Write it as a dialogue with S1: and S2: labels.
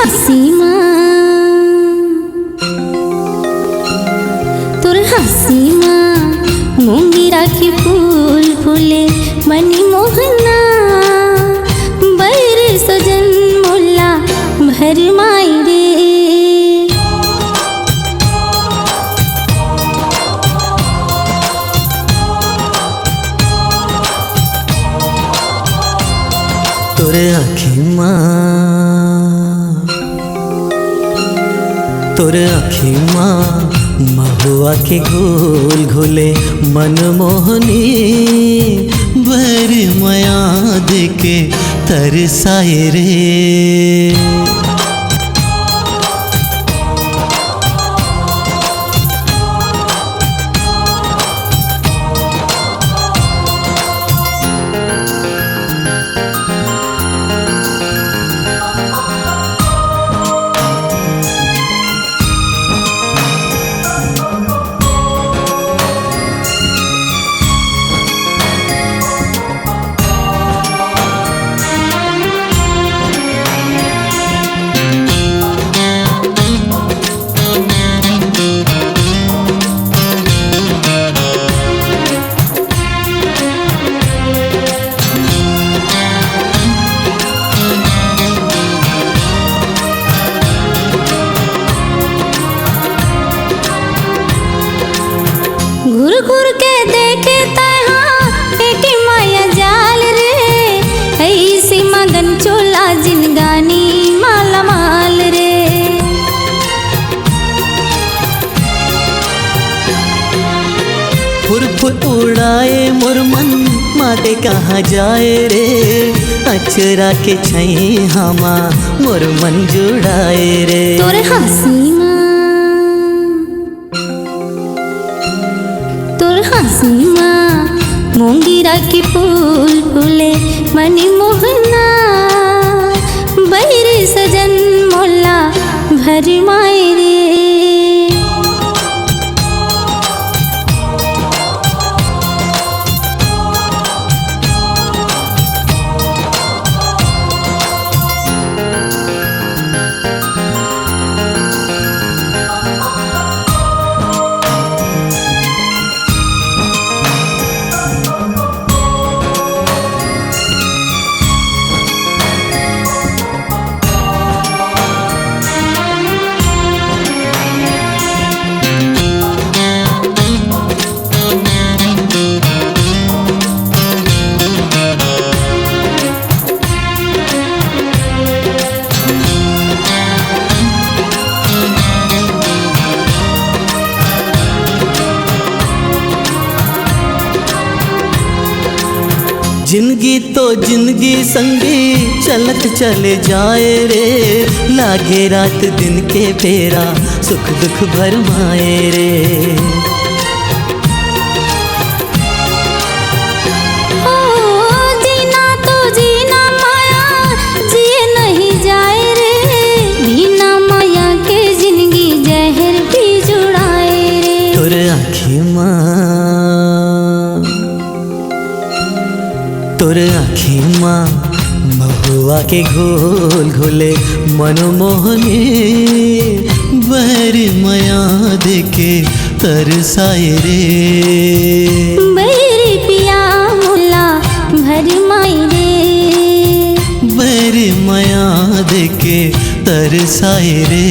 S1: हसीमा मोंगिरा की फूल फूले मनी मोहना बैर सजन मोला भर माई रे।
S2: तोरे आँखी माँ महुआ के घोल घोले मनमोहनी बर माया देके तरसाए रे।
S1: घुर घुर के देखे पेटी माया जाल रे। ऐसी मगन चोला जिनगानी माला माल रे।
S2: फुर फुर उड़ाए मोर मन माते कहाँ जाए रे। अचरा के छई हमा मोर मन जुड़ाए रे।
S1: तोरे हसीमा मोंगिरा की फूल फूले मनी मोहना बैर सजन मोला भर माई रे।
S2: जिंदगी तो जिंदगी संगी चलत चले जाए रे। लागे रात दिन के फेरा सुख दुख भरमाए रे।
S1: जीना तो जीना माया जिए नहीं जाए रे। बिना माया के जिंदगी जहर भी जुड़ाए रे।
S2: तोरे आँखी माँ महुआ के घोल घोले मनमोहनी बर माया देके तरसाए रे।
S1: बैर पिया मोला भर माई रे।
S2: बर माया देके तरसाए रे।